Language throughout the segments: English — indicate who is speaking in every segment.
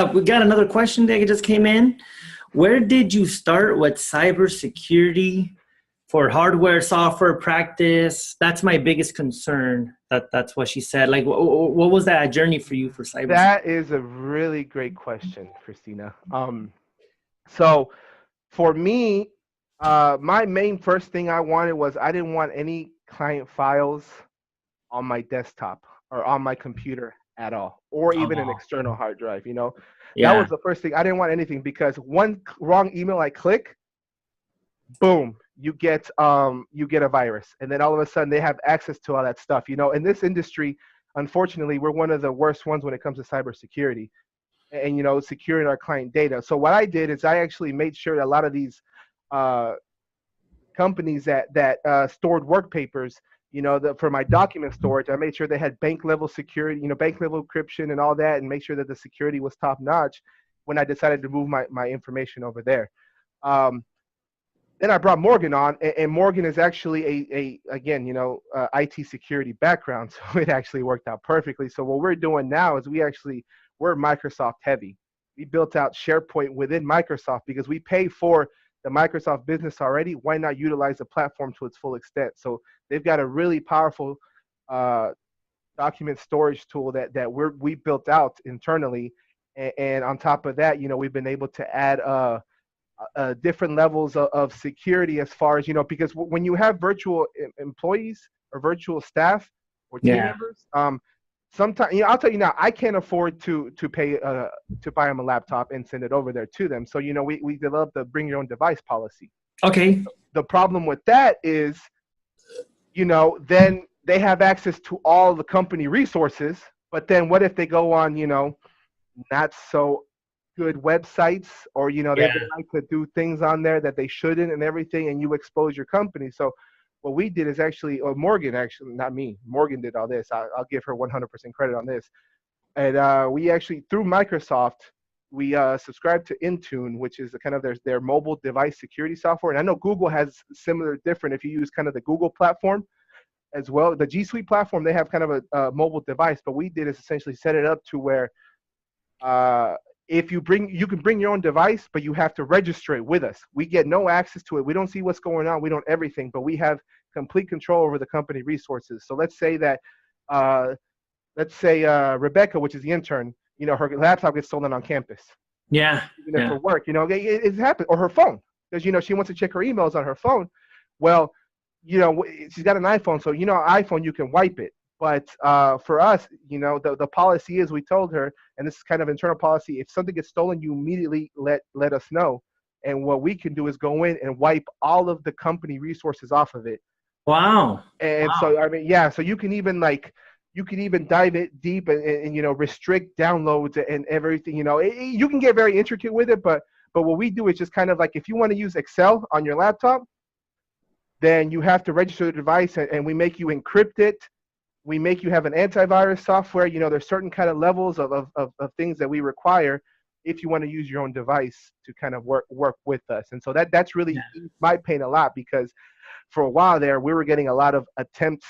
Speaker 1: We got another question that just came in. Where did you start with cybersecurity for hardware, software practice? That's my biggest concern. That's what she said. Like, what was that journey for you for cybersecurity?
Speaker 2: That is a really great question, Christina. So for me, my main first thing I wanted was I didn't want any client files on my desktop or on my computer at all, or even an
Speaker 1: Oh,
Speaker 2: external hard drive. That
Speaker 1: yeah.
Speaker 2: was the first thing. I didn't want anything because one wrong email I click, boom, you get a virus, and then all of a sudden they have access to all that stuff. In this industry, unfortunately, we're one of the worst ones when it comes to cybersecurity and securing our client data. So what I did is I actually made sure that a lot of these uh, companies that stored work papers, for my document storage, I made sure they had bank level security, bank level encryption and all that, and make sure that the security was top notch when I decided to move my information over there. Um, then I brought Morgan on, and Morgan is actually again, IT security background, so it actually worked out perfectly. So what we're doing now is we're Microsoft heavy. We built out SharePoint within Microsoft because we pay for the Microsoft business already. Why not utilize the platform to its full extent? So they've got a really powerful document storage tool that we built out internally, and on top of that, we've been able to add different levels of security as far as because when you have virtual employees or virtual staff or team
Speaker 1: Yeah.
Speaker 2: members, sometimes I'll tell you now, I can't afford to pay to buy them a laptop and send it over there to them. So we developed the bring your own device policy.
Speaker 1: Okay.
Speaker 2: The problem with that is then they have access to all the company resources, but then what if they go on not so good websites, or they
Speaker 1: Yeah.
Speaker 2: would like to do things on there that they shouldn't and everything, and you expose your company. So what we did is actually, or Morgan, actually, not me, Morgan did all this. I'll give her 100% credit on this. And we actually, through Microsoft, we subscribed to Intune, which is kind of their mobile device security software. And I know Google has similar, different, if you use kind of the Google platform as well. The G Suite platform, they have kind of a mobile device, but we did is essentially set it up to where if you can bring your own device, but you have to register it with us. We get no access to it. We don't see what's going on. We don't everything, but we have complete control over the company resources. So let's say that, Rebecca, which is the intern, her laptop gets stolen on campus,
Speaker 1: Yeah.
Speaker 2: even if
Speaker 1: Yeah.
Speaker 2: for work, it happens, or her phone, because she wants to check her emails on her phone. Well, she's got an iPhone, so iPhone, you can wipe it. But for us, the policy is, we told her, and this is kind of internal policy, if something gets stolen, you immediately let us know. And what we can do is go in and wipe all of the company resources off of it.
Speaker 1: Wow.
Speaker 2: And
Speaker 1: Wow.
Speaker 2: so, I mean, yeah, so you can even dive it deep and restrict downloads and everything. You can get very intricate with it, but what we do is just kind of like, if you want to use Excel on your laptop, then you have to register the device, and we make you encrypt it. We make you have an antivirus software. There's certain kind of levels of things that we require if you want to use your own device to kind of work with us. And so that's really eased my pain a lot, because for a while there, we were getting a lot of attempts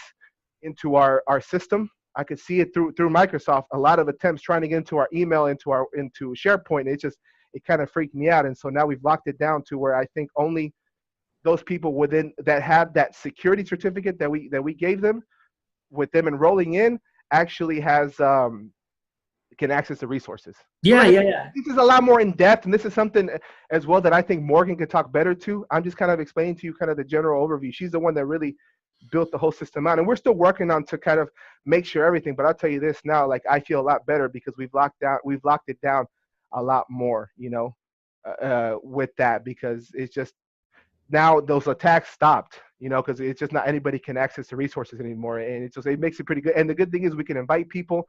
Speaker 2: into our system. I could see it through Microsoft, a lot of attempts trying to get into our email, into SharePoint. It kind of freaked me out. And so now we've locked it down to where I think only those people within that have that security certificate that we gave them, with them enrolling in, actually can access the resources. So
Speaker 1: Yeah.
Speaker 2: like I
Speaker 1: Yeah.
Speaker 2: said,
Speaker 1: Yeah.
Speaker 2: this is a lot more in depth, and this is something as well that I think Morgan could talk better to. I'm just kind of explaining to you kind of the general overview. She's the one that really built the whole system out, and we're still working on to kind of make sure everything. But I'll tell you this now, like, I feel a lot better because we've locked it down a lot more, with that, because it's just now those attacks stopped, because it's just not anybody can access the resources anymore, and it makes it pretty good. And the good thing is we can invite people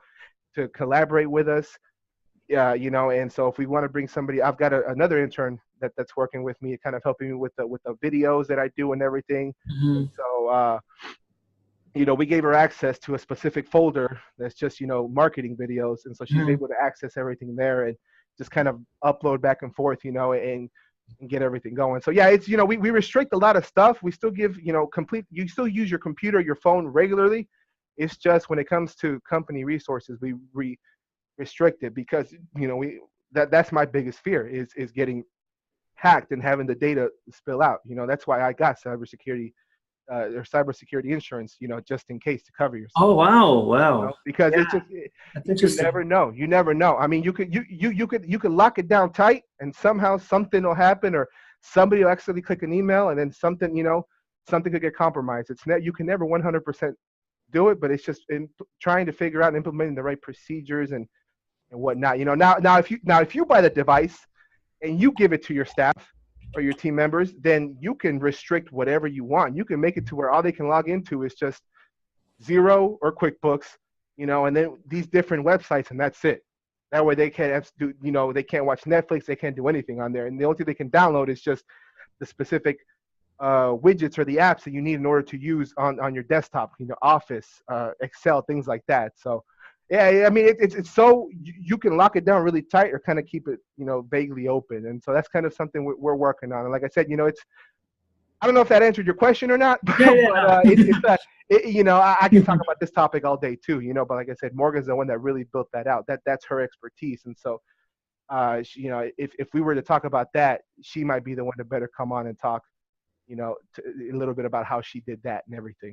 Speaker 2: to collaborate with us, and so if we want to bring somebody, I've got another intern that's working with me, kind of helping me with the videos that I do and everything.
Speaker 1: Mhm.
Speaker 2: And so we gave her access to a specific folder that's just marketing videos, and so she's
Speaker 1: Mhm.
Speaker 2: able to access everything there and just kind of upload back and forth, and get everything going. So yeah, it's we restrict a lot of stuff. We still give you still use your computer, your phone regularly. It's just when it comes to company resources, we restrict it, because that's my biggest fear is getting hacked and having the data spill out. You know, that's why I got cybersecurity or cybersecurity insurance, you know, just in case to cover yourself.
Speaker 1: Oh, wow.
Speaker 2: You know,
Speaker 1: Wow.
Speaker 2: because
Speaker 1: Yeah,
Speaker 2: it's just
Speaker 1: that's
Speaker 2: you
Speaker 1: interesting.
Speaker 2: never know. You never know. I mean, you could lock it down tight, and somehow something will happen, or somebody will accidentally click an email, and then something, you know, something could get compromised. You can never 100% do it, but it's just in trying to figure out and implementing the right procedures and whatnot. You know, now if you buy the device and you give it to your staff or your team members, then you can restrict whatever you want. You can make it to where all they can log into is just Zero or QuickBooks, you know, and then these different websites, and that's it. That way they can't do, you know, they can't watch Netflix, they can't do anything on there, and the only thing they can download is just the specific widgets or the apps that you need in order to use on your desktop, you know, Office, Excel, things like that. So, yeah, I mean, it's so you can lock it down really tight or kind of keep it, you know, vaguely open, and so that's kind of something we're working on. And like I said, you know, it's I don't know if that answered your question or not, but,
Speaker 1: Yeah, yeah.
Speaker 2: you know, I can talk about this topic all day too, you know. But like I said, Morgan's the one that really built that out. That's her expertise, and so, she, you know, if we were to talk about that, she might be the one to better come on and talk, you know, a little bit about how she did that and everything.